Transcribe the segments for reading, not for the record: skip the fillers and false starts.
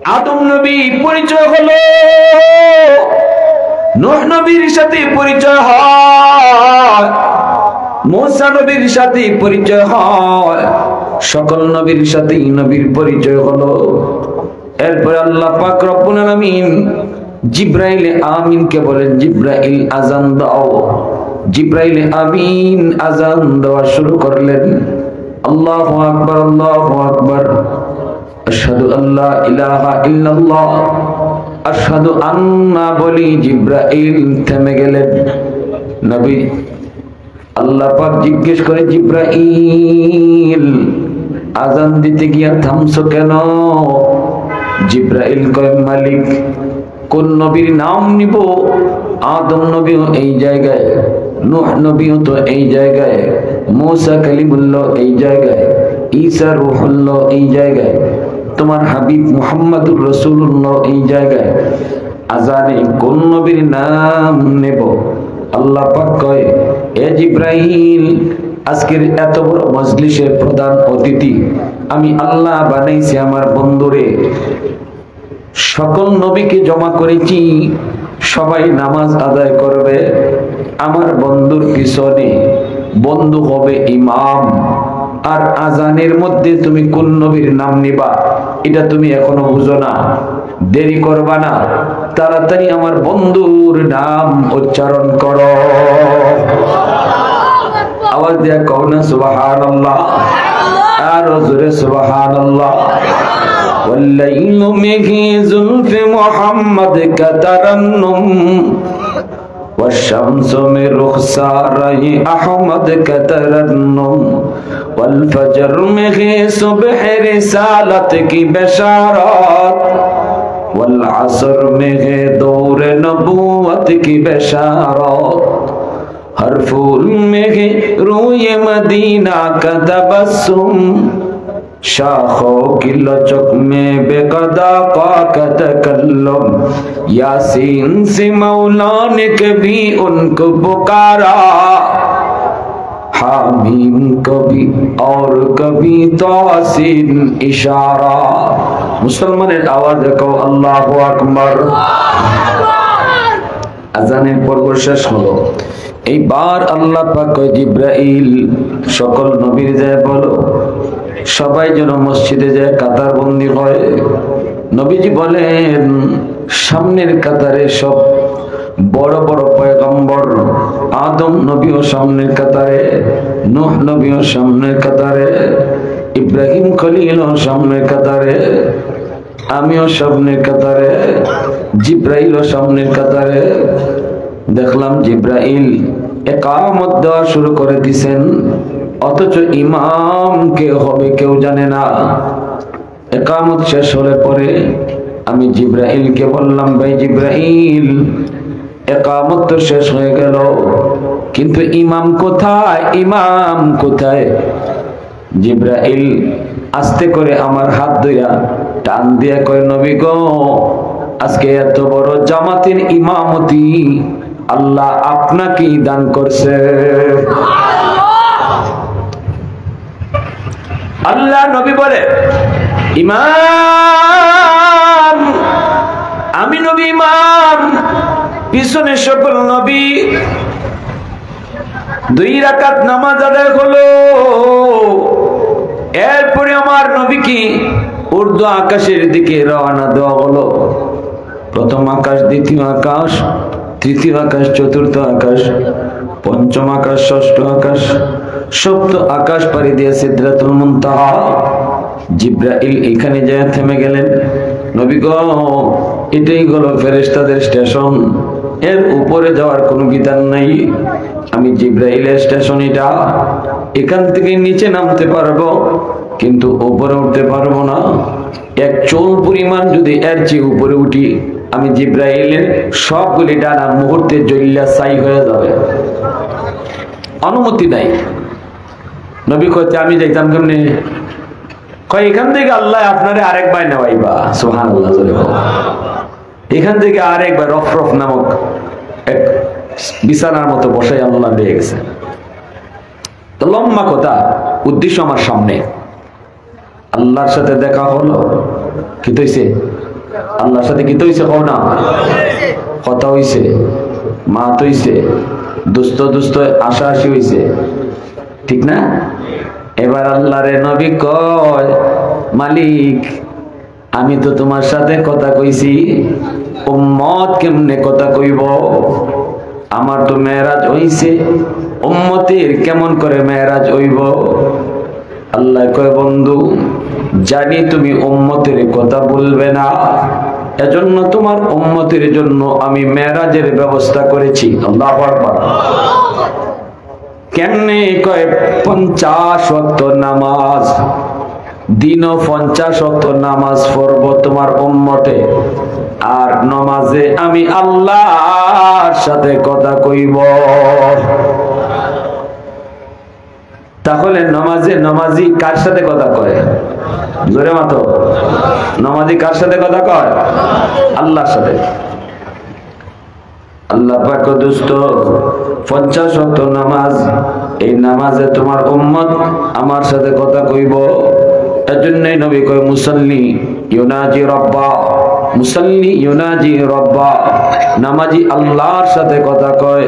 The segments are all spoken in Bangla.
আদম নবী পরিচয় হলো, নূহ নবীর সাথে পরিচয় হয়, মূসা নবীর সাথে পরিচয় হয়, সকল নবীর সাথে নবীর পরিচয় হলো। এরপর আল্লাহ পাক রব্বুল আলামিন জিবরাইল আমিনকে বলেন, জিবরাইল আযান দাও। জিবরাইল আমিন আযান দেওয়া শুরু করলেন। আল্লাহু আকবার, আল্লাহু আকবার, আশহাদু আল্লা ইলাহা ইল্লাল্লাহ, আশহাদু আন্না বলি জিবরাইল থেমে গেলেন। নবী আল্লাহ পাক জিজ্ঞেস করে, জিবরাইল আযান দিতে গিয়া থামছো কেন? জিবরাইল কয়, মালিক কোন নবীর নাম নিব? আদম নবীও এই জায়গায়, নূহ নবীও তো এই জায়গায়, মূসা কালিমুল্লাহ এই জায়গায়, ঈসা রূহুল্লাহ এই জায়গায়, তোমার হাবিব মুহাম্মদুর রাসূলুল্লাহ এই জায়গায়, আজানে কোন নবীর নাম নেব? আল্লাহ পাক কয়, এ জিবরাইল, আজকের এত বড় মজলিসের প্রধান অতিথি আমি আল্লাহ বানাইছি আমার বন্ধুরে। সকল নবীকে জমা করেছি, সবাই নামাজ আদায় করবে, আমার বন্ধুর পিছনে বন্ধু হবে ইমাম। আর আজানের মধ্যে তুমি কোন নবীর নাম নিবা এটা তুমি এখনো বুঝো না, দেরি করবা না, তাড়াতাড়ি আমার বন্ধুর নাম উচ্চারণ করো। আওয়াজ দিয়া কও না সুবহানাল্লাহ, আর জোরে সুবহানাল্লাহ। والليل में زلف मोहम्मद का तरन्नुम, والشمس में रुखसार अहमद का तरन्नुम, والفجर में सुबह रिसालत की बशारत, والعصر में दौर नबूवत की बशारत, हर फूल में रूय मदीना का तबस्सुम, शाखों की लचक में बेकदा का तकल्लुम, यासीन से मौला ने कभी उनको पुकारा, हामीम कभी और कभी तौसीन इशारा। मुसलमाনের আওয়াজ দেখো, আল্লাহু আকবার। আজানের পর্ব শেষ হলো। এইবার আল্লাহ পাক কয়, জিবরাইল সকল নবীর যায় বলো সবাই যেন মসজিদে যায় কাতার বন্দী হয়। নবীজি বলেন, সামনের কাতারে সব বড় বড় পয়গম্বর, আদম নবীও সামনের কাতারে, নূহ নবীও সামনের কাতারে, ইব্রাহিম খলিলও সামনের কাতারে, আমিও সামনের কাতারে, জিবরাইলও সামনের কাতারে। দেখলাম জিবরাইল ইকামত দেওয়া শুরু করে দিয়েছেন, অথচ ইমাম কে হবে কেউ জানে না। ইকামত শেষ হলে পরে আমি জিবরাইলকে বললাম, ভাই জিবরাইল, ইকামত তো শেষ হয়ে গেল, কিন্তু ইমাম কোথায়? ইমাম কোথায়? জিবরাইল আস্তে করে আমার হাত ধইরা টান দিয়া কয়, নবী গো, আজকে এত বড় জামাতের ইমামতি আল্লাহ আপনাকেই দান করছে। আল্লাহ নবী বলে, ইমাম আমি নবী, ইমাম পিছনে সকল নবী। 2 রাকাত নামাজ আদায় হলো। এরপরে আমার নবী কি উর্দু আকাশের দিকে রওনা দেওয়া হলো। প্রথম আকাশ, দ্বিতীয় আকাশ, তৃতীয় আকাশ, চতুর্থ আকাশ, পঞ্চম আকাশ, ষষ্ঠ আকাশ, সপ্তম আকাশ পাড়ি দিয়ে সিদরাতুল মুনতাহা। জিবরাইল এখানে যায় থেমে গেলেন। নবী গো, এটাই হলো ফেরেশতাদের স্টেশন, এর উপরে যাওয়ার কোনো বিধান নাই। আমি জিবরাইলের স্টেশন এটা, এখান থেকে নিচে নামতে পারবো কিন্তু উপরে উঠতে পারবো না। এক চুল পরিমাণ যদি এর চেয়ে উপরে উঠি, আমি জিবরাইলের সবগুলি ডানা মুহূর্তে জ্বলিয়া ছাই হয়ে যাবে, অনুমতি নাই। নবী কইতে, আমি যাইতাম কেমনে? কয়, এখান থেকে আল্লাহ আপনারে আরেকবার নেওয়াইবা। সুবহানাল্লাহ। এখান থেকে আরেকবার রফরফ নামক এক বিছানার মতো বসাই আল্লাহ দিয়ে গেছে। তো লম্বা কথা, উদ্দেশ্য আমার সামনে আল্লাহর সাথে দেখা হলো। কি হইছে? আল্লাহর সাথে কি তো হইছে? কও না, কথা হইছে, মাত হইছে, দুস্থ দুস্থ আশাআশি হইছে, ঠিক না? এবার আল্লাহরে নবী কয়, মালিক আমি তো তোমার সাথে কথা কইছি, উম্মত কেমনে কথা কইব? আমার তো মেরাজ হইছে, উম্মতের কেমন করে মেরাজ হইব? আল্লাহ কয়, বন্ধু জানি তুমি উম্মতের কথা বলবে না, এজন্য তোমার উম্মতের জন্য আমি মেরাজের ব্যবস্থা করেছি। আল্লাহু আকবার। কেমনে? কয় 50 ওয়াক্ত নামাজ, দিনও 50 ওয়াক্ত নামাজ পড়ব তোমার উম্মতে, আর নামাজে আমি আল্লাহর সাথে কথা কইব। তাহলে নমাজি কার সাথে কথা কয়? জোরে মাতো, নমাজি কার সাথে কথা কয়? আল্লাহর সাথে। আল্লাহ পাক দোস্ত 50 ওয়াক্ত নামাজ, এই নামাজে তোমার উম্মত আমার সাথে কথা কইব। এজন্যই নবী কয়, মুসাল্লি ইউনাজি রাব্বা, মুসাল্লি ইউনাজি রাব্বা, নামাজি আল্লাহর সাথে কথা কয়।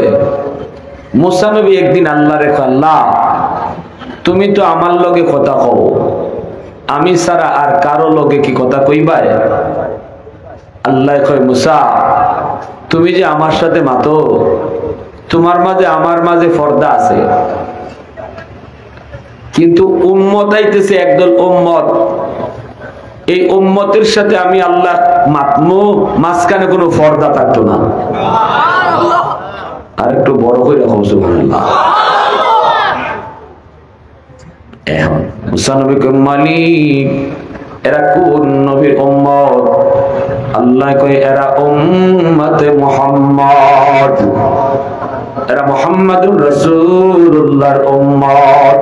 মুসা নবী একদিন আল্লাহরে কয়, আল্লাহ তুমি তো আমার লগে কথা কও, আমি ছাড়া আর কারো লগে কি কথা কইবাই? আল্লাহ কয়, মুসা তুমি যে আমার সাথে মাতো, তোমার মাঝে আমার মাঝে পর্দা আছে, কিন্তু উম্মত আইতেছে একদল উম্মত, এই উম্মতের সাথে আমি আল্লাহ মাতমু, মাঝখানে কোনো পর্দা থাকতো না। আর একটু বড় করে রাখো সুবহানাল্লাহ। এখন মুসা নবী কয়, মালিক এরা কোন নবীর উম্মত? আল্লাহ কয়, এরা উম্মতে মুহাম্মদ, এরা মুহাম্মাদুর রাসূলুল্লাহর উম্মত।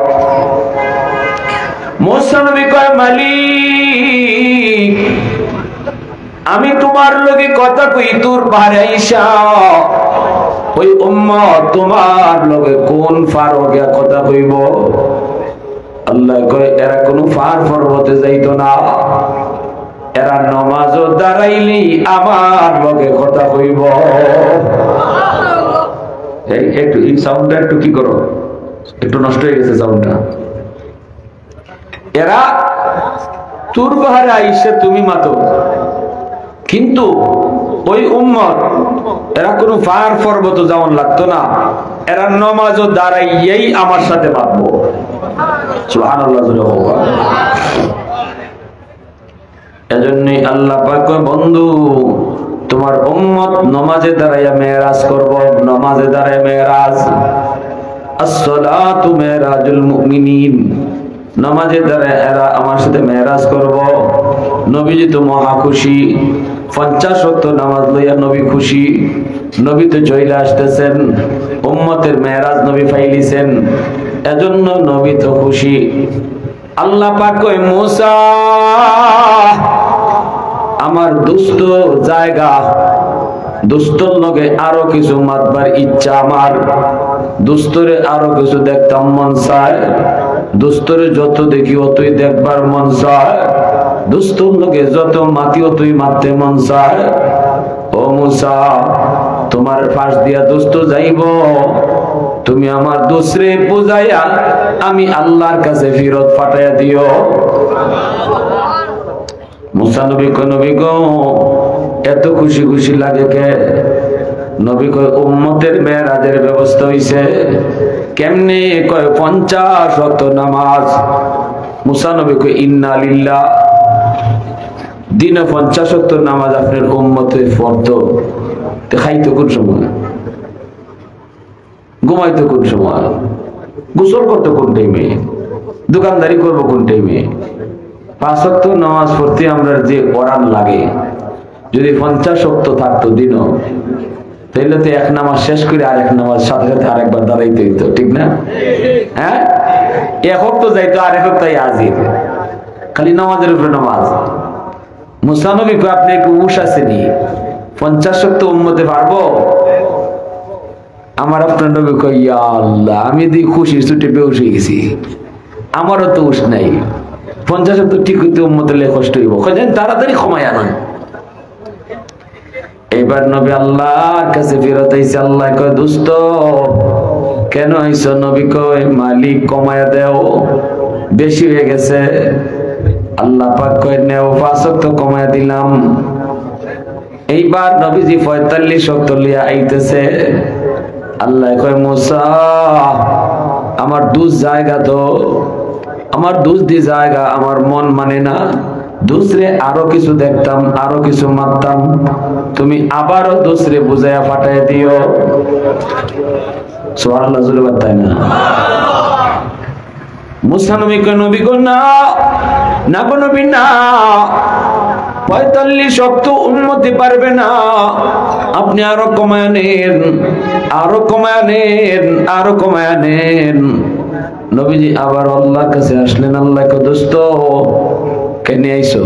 মুসা নবী কয়, মালিক আমি তোমার লগে কথা কই, তোর পারে আইসা ওই উম্মত তোমার লগে কোন ফারগিয়া কথা কইব? আল্লাহ কয়, এরা কোন ফার পর্বতে যাইতো না, এরা নামাজও দাঁড়াইলি আমার লগে কথা কইব। একটু এই সাউন্ডটা একটু কি করো, একটু নষ্ট হয়ে গেছে সাউন্ডটা। এরা তোর পাহাড়ে আইসে তুমি মাতো, কিন্তু ওই উম্মত এরা কোনো ফার পর্বত যেমন লাগতো না, এরা নামাজও দাঁড়াইয়েই আমার সাথে বাঁধবো। সুবহানাল্লাহ। এজন্যই আল্লাহ পাক কয়, বন্ধু তোমার উম্মত নামাজে দাঁড়াইয়া মেরাজ করব, নামাজে দাঁড়ায় মেরাজ। আসসালাতু মেরাজুল মুমিনিন, নামাজে দাঁড়ায় এরা আমার সাথে মেরাজ করব। নবীজি তো মহা খুশি, 50 ওয়াক্ত নামাজ লইয়া নবী খুশি, নবী তো চলে আসতেছেন, উম্মতের মেরাজ নবী ফাইলিছেন, এজন্য নবী তো খুশি। আল্লাহ পাক কয়, মুসা আমার দুস্থ জায়গা, দুস্থর লগে আরো কিছু মাতবার ইচ্ছা আমার, দুস্থরে আরো কিছু দেখতাম মন চায়, দুস্থরে যত দেখি অতই দেখবার মন চায়, দুস্থর লগে যত মাতি অতই মারতে মন চায়। ও মুসা তোমার পাশ দিয়া দুস্থ যাইব, তুমি আমার দুসরে বুঝাইয়া আমি আল্লাহর কাছে ফিরত পাঠাইয়া দিও। মুসা নবী কয়, নবী গো এত খুশি খুশি লাগে কে? নবী কয়, উম্মতের মেরাজের ব্যবস্থা হইছে। কেমনে? কয় 50 ওয়াক্ত নামাজ। মুসা নবী কয়, ইন্না লিল্লাহ, দিনে 50 ওয়াক্ত নামাজ আপনার উম্মতে পড়তো, খাইতো কোন সময়? ঘুমাইতো কোন সময়? গোসল করতো কোন টাইমে? দোকানদারি করবো কোন টাইমে? 5 ওয়াক্ত নামাজ পড়তে আমরা যে ওরান লাগে, যদি 50 ওয়াক্ত থাকতো দিনও, তাইলে তো এক নামাজ শেষ করে আরেক নামাজ সাথে সাথে আরেকবার দাঁড়াইতে হইতো, ঠিক না? হ্যাঁ, এক ওয়াক্ত যাইতো, আরেক ওয়াক্ত আজির, খালি নামাজের উপরে নামাজ। মুসা নবী কয়, আপনি একটু উশ আসেনি, 50 ওয়াক্ত উম্মতে পারবো? আমার আপনার নবী কয়, ইয়া আল্লাহ, আমি দি খুশি ছুটে বেউস হয়ে গেছি, আমারও তো উশ নাই, 50 ওয়াক্ত ঠিক হইতে উম্মতের লে কষ্ট হইব, তাড়াতাড়ি ক্ষমায় আনেন। এবার নবী আল্লাহর কাছে ফেরত আইছে। আল্লাহ কয় দোস্ত কেন আইছো? নবী কয় মালিক কমায়া দেও, বেশি হয়ে গেছে। আল্লাহ পাক কয় নেও 5 ওয়াক্ত কমায়া দিলাম। এইবার নবীজি 45 ওয়াক্ত লিয়া আইতেছে। আল্লাহ কয় মুসা আমার দুজ জায়গা তো, আমার দুজ দি জায়গা, আমার মন মানে না। দুসরে আরো কিছু দেখতাম, আরো কিছু মারতাম, তুমি আবারও দুসরে বুঝাইয়া ফাটাই দিও। সুবহানাল্লাহ জোরে বাতায় না। মুসা নবী কয় নবী গো না, না গো নবী না, 45 ওয়াক্ত উম্মতি পারবে না, আপনি আরো কমায় নেন, আরো কমায় নেন, আরো কমায় নেন। নবীজি আবার আল্লাহর কাছে আসলেন। আল্লাহ কয় দোস্ত কেন আইছো?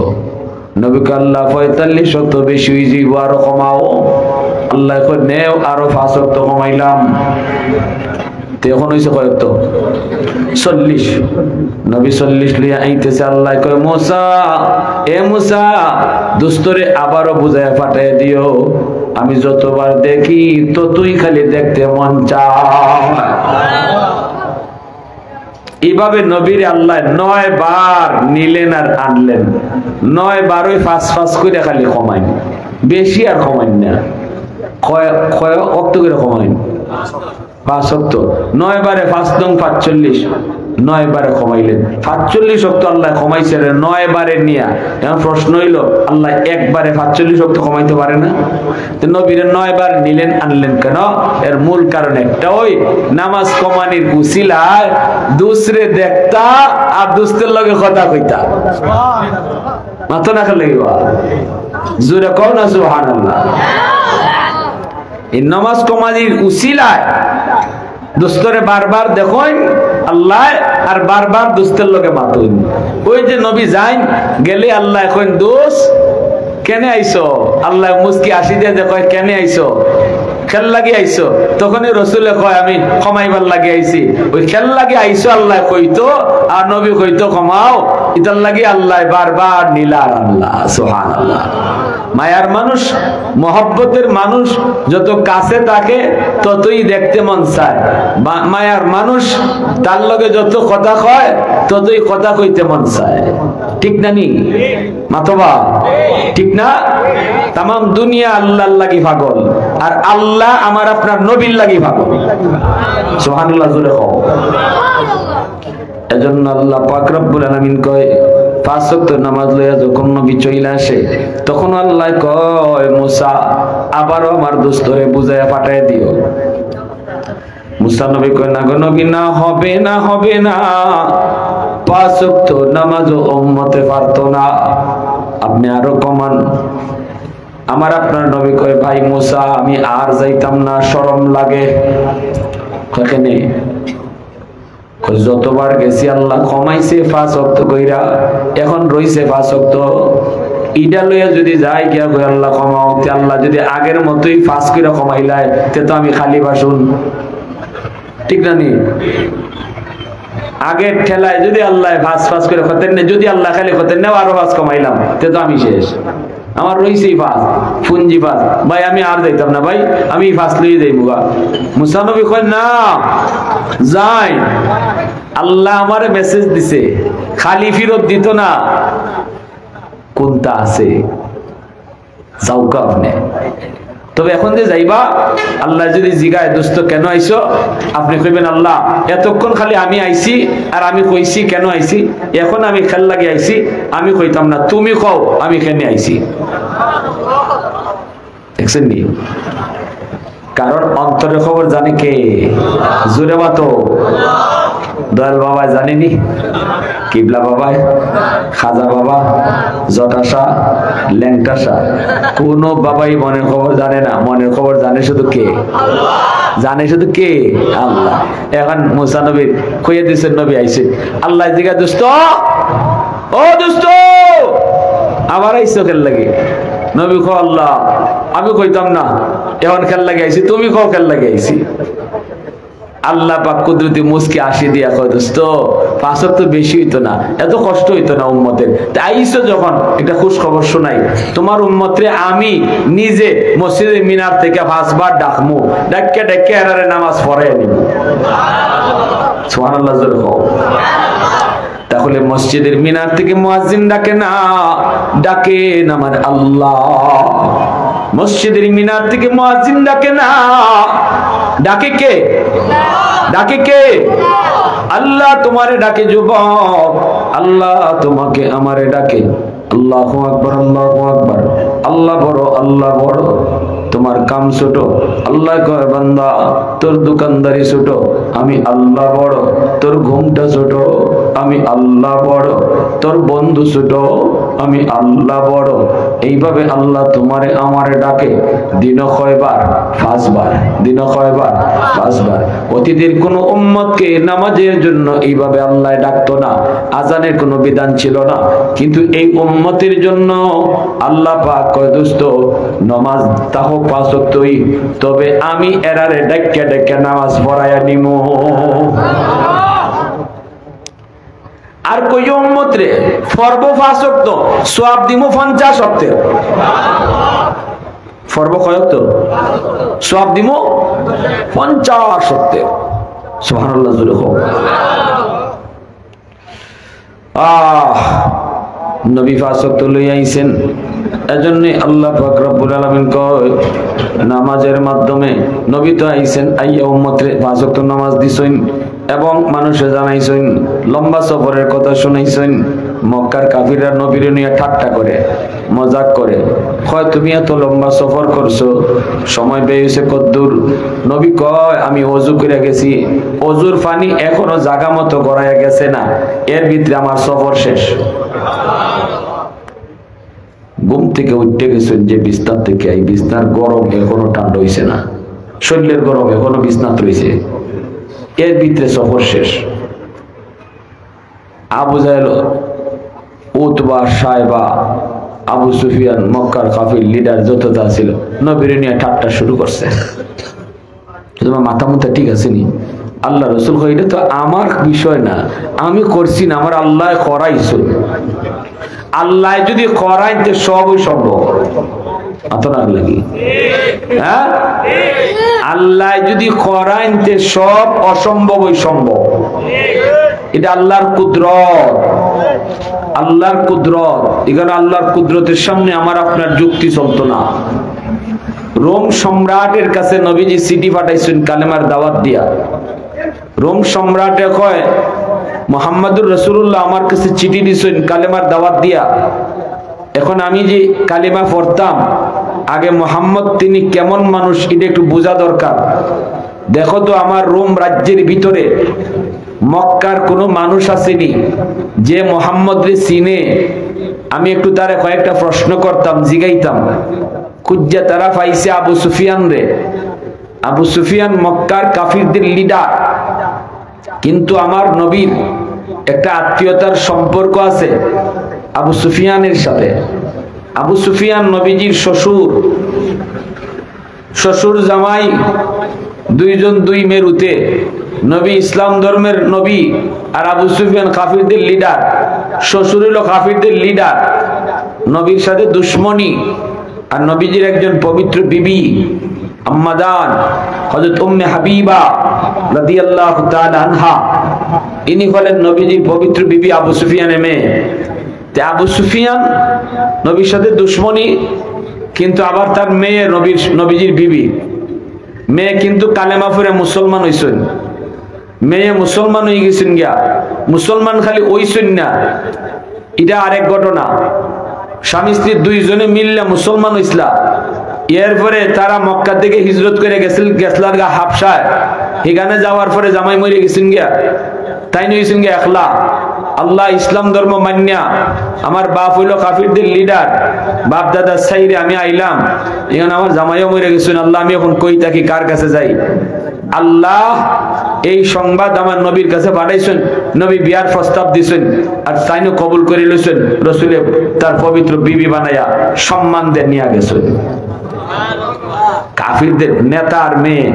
নবী কয় আল্লাহ 45 ওয়াক্ত বেশি হয়ে যাইব, আরো কমাও। আল্লাহ কয় নেও, আরো 5 ওয়াক্ত কমাইলাম। এখন হয়েছে কয়েক? 40। নবী 40 লিয়া আইতেছে। আল্লাহ কয় মুসা, এ মুসা দোস্তরে আবারও বুঝায় পাঠায় দিও, আমি যতবার দেখি ততই খালি দেখতে মন চায়। এইভাবে নবীর আল্লাহ 9 বার নিলেন আর আনলেন। 9 বারই 5 করে খালি কমাইন, বেশি আর কমাইন না। কয় অক্ত করে কমাইন? 5 ওয়াক্ত। 9 বারে 5 নং 45, 9 বারে কমাইলেন। 45 ওয়াক্ত আল্লাহ কমাইছে 9 বারে নিয়া। এখন প্রশ্ন হইল আল্লাহ একবারে 45 ওয়াক্ত কমাইতে পারে না? তো নবীর 9 বার নিলেন আনলেন কেন? এর মূল কারণ একটা, ওই নামাজ কমানির উসিলায় দুসরে দেখতা আর দুস্তের লগে কথা কইতা। মাথা না খেলে জোরে কও না সুবহানাল্লাহ। এই নামাজ কমানির উসিলায় দোস্তরে বারবার দেখুন আল্লাহ আর বারবার দোস্তের লগে মাতুন। ওই যে নবী যাইন গেলে আল্লাহ এখন দোস্ত কেন আইছো? আল্লাহ মুস্কি আসি দিয়ে কয় কেন আইছো? খেল লাগি আইছো। তখনই রসুলে কয় আমি কমাইবার লাগি আইছি। ওই খেল লাগি আইছো আল্লাহ কইতো আর নবী কইতো কমাও, ইতার লাগি আল্লাহ বারবার নীলার আল্লাহ। সুবহানাল্লাহ। মায়ার মানুষ, মহব্বতের মানুষ যত কাছে থাকে ততই দেখতে মন চায়। মায়ার মানুষ তার লগে যত কথা কয় ততই কথা কইতে মন চায়। ঠিক না নি মাতবা? ঠিক না? তাম দুনিয়া আল্লাহর লাগি পাগল, আর আল্লাহ আমার আপনার নবীর লাগি পাগল। সুবহানাল্লাহ জোরে কও। এজন্য আল্লাহ পাক রব্বুল আলামিন কয় 5 ওয়াক্ত নামাজ লইয়া যখন নবী চইলা আসে তখন আল্লাহ কয় মুসা আবারও আমার দোস্তরে বুঝাইয়া পাঠায় দিও। মুসা নবী কয় না গো নবী না, হবে না, হবে না, 5 ওয়াক্ত নামাজও উম্মতে পারতো না, আপনি আরো কমান। আমার আপনার নবী কয় ভাই মুসা আমি আর যাইতাম না, শরম লাগে। কেনে? যতবার গেছি আল্লাহ কমাইছে 5 ওয়াক্ত কইরা, এখন রইছে 5 ওয়াক্ত। ইডা লইয়া যদি যাই গিয়া কই আল্লাহ কমাও, তে আল্লাহ যদি আগের মতোই 5 কইরা কমাইলায় তে তো আমি খালি বাসুন। ঠিক না নি? আগের ঠেলায় যদি আল্লাহ 5 করে হতেন না, যদি আল্লাহ খালি হতেন না আরো 5 কমাইলাম তে তো আমি শেষ। আমার রইছেই 5 পুঞ্জি 5। ভাই আমি আর যাইতাম না, ভাই আমি 5 লইয়ে যাইবো। মুসা নবী কয় না যাই, আল্লাহ আমারে মেসেজ দিছে, খালি ফিরত দিত না, কোনটা আছে যাও আপনি। তবে এখন যে যাইবা আল্লাহ যদি জিগায় দোস্ত কেন আইছো, আপনি কইবেন আল্লাহ এতক্ষণ খালি আমি আইছি আর আমি কইছি কেন আইছি, এখন আমি খেল লাগি আইছি, আমি কইতাম না, তুমি কও আমি কেন আইছি। দেখছেন নি? কারণ অন্তরের খবর জানে কে? জোরে বাতো দয়াল বাবা জানেনি, কিবলা বাবা, খাজা বাবা, জটাশা, ল্যাংটাশা, কোন বাবাই মনের খবর জানে না। মনের খবর জানে শুধু কে? জানে শুধু কে? আল্লাহ। এখন মুসা নবী কইয়া দিচ্ছেন, নবী আইছে, আল্লাহ দিকে দোস্ত, ও দোস্ত আবার আইসো খেল লাগে। নবী কো আল্লাহ আমি কইতাম না, এখন খেল লাগে আইছি, তুমি কও খেল লাগে আইছি। আল্লাহ পাক কুদরতি মুস্কি আসি দিয়া কয় দোস্ত 5 ওয়াক্ত বেশি হইতো না, এত কষ্ট হইতো না উম্মতের, তাইছো যখন একটা খুশ খবর শোনাই, তোমার উম্মতরে আমি নিজে মসজিদের মিনার থেকে 5 বার ডাকমু, ডাক্কে ডাক্কে এরারে নামাজ পড়াইয়া নিব। সুবহানাল্লাহ জোরে কও। তাহলে মসজিদের মিনার থেকে মুয়াজ্জিন ডাকে না, ডাকেন আমার আল্লাহ। মসজিদের মিনার থেকে মুয়াজ্জিন ডাকে না, ডাকে কে? ডাকে কে? আল্লাহ তোমারে ডাকে যুবক, আল্লাহ তোমাকে আমারে ডাকে। আল্লাহু আকবার, আল্লাহু আকবার, আল্লাহ বড়, আল্লাহ বড়। তোমার কাম ছোট, আল্লাহ কয় বান্দা তোর দোকানদারি ছোট, আমি আল্লাহ বড়। তোর ঘুমটা ছোট, আমি আল্লাহ বড়। তোর বন্ধু ছোট, আমি আল্লাহ বড়। এইভাবে আল্লাহ তোমারে আমারে ডাকে। দিন কয়বার? 5 বার। দিন কয়বার? 5 বার। অতীতের কোন উম্মতকে নামাজের জন্য এইভাবে আল্লাহ ডাকতো না, আজানের কোনো বিধান ছিল না, কিন্তু এই উম্মতের জন্য আল্লাহ পাক কয় দোস্ত নামাজ তাহ 5 ওয়াক্তই, তবে আমি এরারে ডাক্কে ডাক্কে নামাজ পড়াইয়া নিমু। আর কই উম্মত রে ফরব 5 ওয়াক্ত, সওয়াব দিমু 50 ওয়াক্তের। ফরব কয় ওয়াক্ত? সওয়াব দিমু 50 ওয়াক্তের। সুবহানাল্লাহ জোরে হোক। নবী 5 ওয়াক্ত লই আইছেন, এজন্য আল্লাহ পাক রব্বুল আলামিন কয় নামাজের মাধ্যমে নবী তো আইছেন, আইয়া উম্মতরে 5 ওয়াক্ত নামাজ দিছেন এবং মানুষে জানাইছেন, লম্বা সফরের কথা শুনাইছেন। মক্কার কাফিররা নবীরে নিয়ে ঠাট্টা করে, মজাক করে, কয় তুমি এত লম্বা সফর করছো, সময় ব্যয় হয়েছে কদ্দূর? নবী কয় আমি ওযু করে গেছি, ওযুর পানি এখনো জায়গা মতো গড়াইয়া গেছে না, এর ভিতরে আমার সফর শেষ। ঘুম থেকে উঠতে গেছেন যে বিছনার থেকে, এই বিছনার গরম এখনো ঠান্ডা হইছে না, শরীরের গরম এখনো বিছনাত রয়েছে, এর ভিতরে সফর শেষ। আবু জাহেল, উতবা, সাইবা, আবু সুফিয়ান, মক্কার কাফির লিডার যতটা ছিল, নবীর নিয়ে ঠাট্টা শুরু করছে। তোমার মাথা মুথা ঠিক আছে নি? আল্লাহ রসুল কয় এটা তো আমার বিষয় না, আমি করছি না, আমার আল্লাহ করাইছো। আল্লাহ যদি করাইতে সবই সম্ভব। আপনার লাগি হ্যাঁ, আল্লাহ যদি করাইতে সব অসম্ভবই সম্ভব। এটা আল্লাহর কুদরত, আল্লাহর কুদরত। এখানে আল্লাহর কুদরতের সামনে আমার আপনার যুক্তি চলতো না। রোম সম্রাটের কাছে নবীজি চিঠি পাঠাইছেন কালেমার দাওয়াত দিয়া। রোম সম্রাটে কয় মুহাম্মদুর রাসূলুল্লাহ আমার কাছে চিঠি দিছেন কালেমার দাওয়াত দিয়া। এখন আমি যে কালিমা পড়তাম, আগে মুহাম্মদ তিনি কেমন মানুষ এটা একটু বোঝা দরকার। দেখো তো আমার রোম রাজ্যের ভিতরে মক্কার কোনো মানুষ আসেনি যে মুহাম্মদরে চিনে। আমি একটু তারে কয়েকটা প্রশ্ন করতাম, জিগাইতাম। খুঁজা তারা পাইছে আবু সুফিয়ান রে। আবু সুফিয়ান মক্কার কাফিরদের লিডার, কিন্তু আমার নবীর একটা আত্মীয়তার সম্পর্ক আছে আবু সুফিয়ানের সাথে। আবু সুফিয়ান নবীজির শ্বশুর, শ্বশুর জামাই দুইজন দুই মেরুতে। নবী ইসলাম ধর্মের নবী আর আবু সুফিয়ান কাফিরদের লিডার। শ্বশুর হলো কাফিরদের লিডার, নবীর সাথে দুশ্মনী। আর নবীজির একজন পবিত্র বিবি আম্মা জান হযরত উম্মে হাবিবা রাদিয়াল্লাহু তাআলা আনহা, ইনি হলেন নবীজির পবিত্র বিবি আবু সুফিয়ানের মেয়ে। তে আবু সুফিয়ান নবীর সাথে দুশ্মনী, কিন্তু আবার তার মেয়ে নবীজির বিবি। মেয়ে কিন্তু কালেমা পড়ে মুসলমান হইছেন, মেয়ে মুসলমান হয়ে গেছেন গিয়া। মুসলমান খালি হইছেন না, এটা আরেক ঘটনা। স্বামী স্ত্রী দুইজনে মিললে মুসলমান হইসলা। এরপরে তারা মক্কা থেকে হিজরত করে গেছলার গা হাবশায়। এখানে যাওয়ার পরে জামাই মরে গেছেন গিয়া, তাই নইছেন গিয়া একলা। আল্লাহ ইসলাম ধর্ম মান্যা, আমার বাপ হইল কাফিরদের লিডার, বাপ দাদা সাইরে আমি আইলাম, এখানে আমার জামাইও মরে গেছেন। আল্লাহ আমি এখন কই থাকি, কার কাছে যাই? আল্লাহ এই সংবাদ আমার নবীর কাছে পাঠাইছেন। নবী বিয়ার প্রস্তাব দিছেন, আর তাইনও কবুল করে লইছেন। রসুলে তার পবিত্র বিবি বানাইয়া সম্মান দিয়ে নিয়ে গেছেন। কাফিরদের নেতার মেয়ে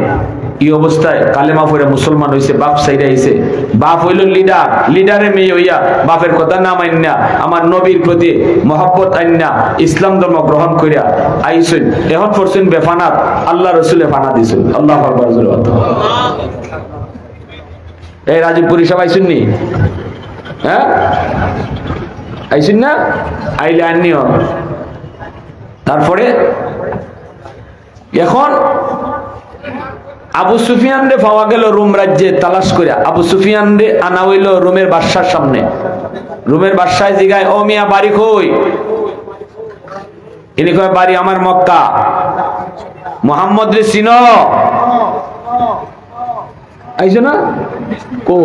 এই অবস্থায় কালেমা পড়ে মুসলমান হইছে, বাপ সাইরা হইছে। বাপ হইল লিডার, লিডারে মেয়ে হইয়া বাপের কথা না মাইন্না আমার নবীর প্রতি মহব্বত আইন্না ইসলাম ধর্ম গ্রহণ করিয়া আইসুন। এখন পড়ছেন বেফানাত, আল্লাহ রসুলে ফানা দিছেন। আল্লাহু আকবার। এই রাজীবপুরি সব আইসুন নি? হ্যাঁ আইসুন না? আইলে আননিও। তারপরে এখন আবু সুফিয়ান রে পাওয়া গেল রোম রাজ্যে তালাশ করে। আবু সুফিয়ান রে আনা হইল রোমের বাদশার সামনে। রোমের বাদশায় জিগায়, ও মিয়া বাড়ি কই? ইনি কয় বাড়ি আমার মক্কা। মুহাম্মদ রে চিনো? আইছো না? কো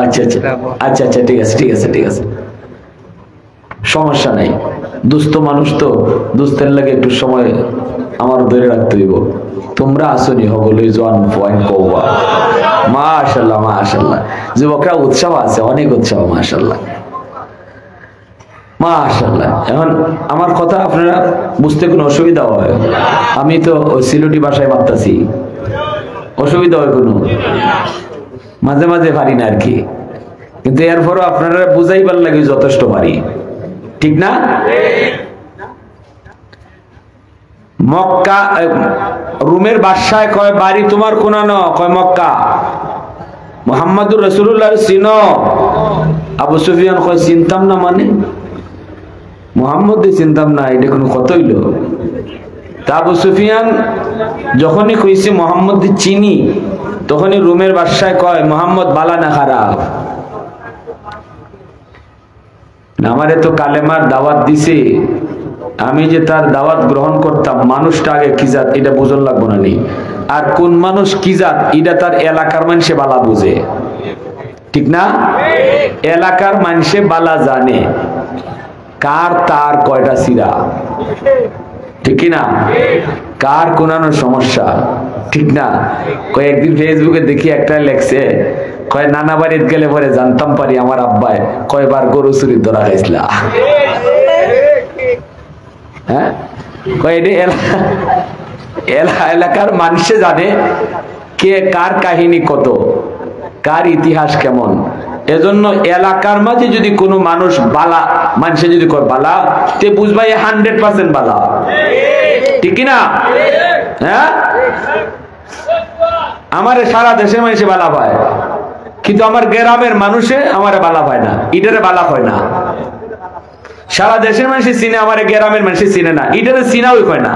আচ্ছা আচ্ছা আচ্ছা আচ্ছা, ঠিক আছে ঠিক আছে ঠিক আছে, সমস্যা নাই। দুস্থ মানুষ তো, দুস্থের লাগে একটু সময় আমার ধরে রাখতে হইব। তোমরা আসনি হগলই জোয়ান পয়েন্ট কওয়া। মাশাআল্লাহ মাশাআল্লাহ, যুবকরা উৎসাহ আছে, অনেক উৎসাহ। মাশাআল্লাহ মাশাআল্লাহ। এখন আমার কথা আপনারা বুঝতে কোনো অসুবিধা হয়? আমি তো ওই সিলেটি ভাষায় মারতাছি, অসুবিধা হয় কোনো? মাঝে মাঝে পারি না আর কি, কিন্তু এরপরও আপনারা বুঝাইবার লাগে যথেষ্ট পারি, ঠিক না? মক্কা রোমের বাদশায় কয় বাড়ি তোমার কোনানো? কয় মক্কা। মুহাম্মাদুর রাসূলুল্লাহ চিনো? আবু সুফিয়ান কয় চিনতাম না মানে? মুহাম্মদ চিনতাম না, এটা কোনো কথা হইল? তা আবু সুফিয়ান যখনই কইছে মুহাম্মদ চিনি, তখনই রোমের বাদশায় কয় মুহাম্মদ বালা না খারাপ? আমারে তো কালেমার দাওয়াত দিছে, আমি যে তার দাওয়াত গ্রহণ করতাম, মানুষটা আগে কি জাত এটা বুঝন লাগবো না নি? আর কোন মানুষ কি জাত এটা তার এলাকার মানুষে বালা বুঝে, ঠিক না? এলাকার মানুষে বালা জানে কার তার কয়টা সিরা, ঠিক না? কার কোনানো সমস্যা, ঠিক না? কয়েকদিন ফেসবুকে দেখি একটা লেখছে, কয় নানা বাড়িতে গেলে পরে জানতাম পারি আমার আব্বায় কয়বার গরু চুরি ধরা খাইছিল। হ্যাঁ, এলাকার মানুষে জানে কে কার কাহিনী কত, কার ইতিহাস কেমন। এজন্য এলাকার মাঝে যদি কোনো মানুষ বালা, মানুষে যদি কয় বালা, তে বুঝবাই 100% বালা, ঠিক না? হ্যাঁ, আমারে সারা দেশের মানুষে বালা পায়, কিন্তু আমার গ্রামের মানুষে আমারে বালা পায় না, ইটারে বালা হয় না। সারা দেশের মানুষে চিনে, আমারে গ্রামের মানুষে চিনে না, ইটারে চিনাও হয় না,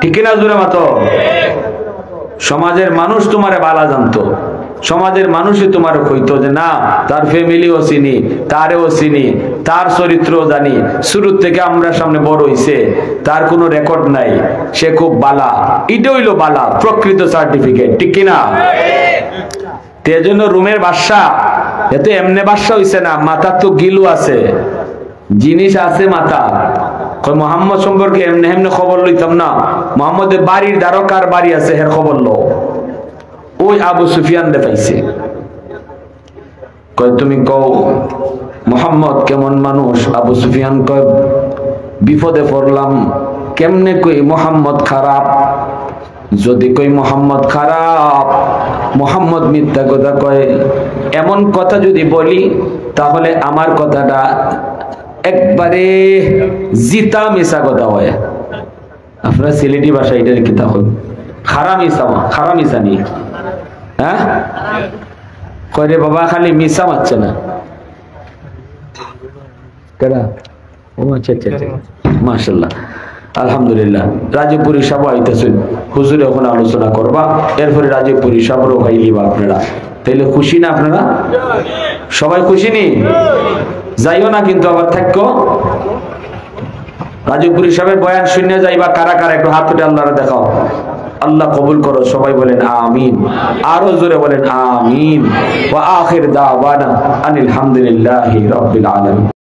ঠিক না? জোরে মতো সমাজের মানুষ তোমারে বালা জানতো, সমাজের মানুষই তোমার কইতো যে না তার ফ্যামিলিও চিনি, তারেও চিনি, তার চরিত্রও জানি, শুরু থেকে আমরা সামনে বড় হইছে, তার কোনো রেকর্ড নাই, সে খুব বালা। এটা হইলো বালা, প্রকৃত সার্টিফিকেট, ঠিক কিনা? তেজন্য রোমের বাদশা এত এমনি বাদশা হইছে না, মাথা তো গিলু আছে, জিনিস আছে মাথা। মোহাম্মদ সম্পর্কে এমনি এমনি খবর লইতাম না, মোহাম্মদের বাড়ির দ্বারো কার বাড়ি আছে এর খবর লো। ওই আবু সুফিয়ান দে পাইছে, কয় তুমি কও মোহাম্মদ কেমন মানুষ? আবু সুফিয়ান কয় বিপদে পড়লাম, কেমনে কই মোহাম্মদ খারাপ? যদি কই মোহাম্মদ খারাপ, মোহাম্মদ মিথ্যা কথা কয়, এমন কথা যদি বলি তাহলে আমার কথাটা একবারে জিতা মিশা কথা হয়। আপনার সিলেটি ভাষা এটার কি তখন খারামিসা, খারামিসা নি? হ্যাঁ, কয় রে বাবা খালি মিশা মারছে না কেডা? ও আচ্ছা আচ্ছা আচ্ছা, মাশাআল্লাহ, আলহামদুলিল্লাহ। রাজীবপুরি সাহেব আইতেছেন, হুজুর এখন আলোচনা করবা, এরপরে রাজীবপুরি সাহেবও খাইলিবা আপনারা। তাইলে খুশি না আপনারা? সবাই খুশি নি? যাইও না কিন্তু আবার থাকো। রাজীবপুরি সাহেবের বয়ান শুনে যাইবা কারা কারা, একটু হাত উঠে আল্লাহরে দেখাও। আল্লাহ কবুল করো, সবাই বলেন আমিন, আরো জোরে বলেন আমিন। ওয়া আখির দাওয়ানা আনিল হামদুলিল্লাহি রাব্বিল আলামিন।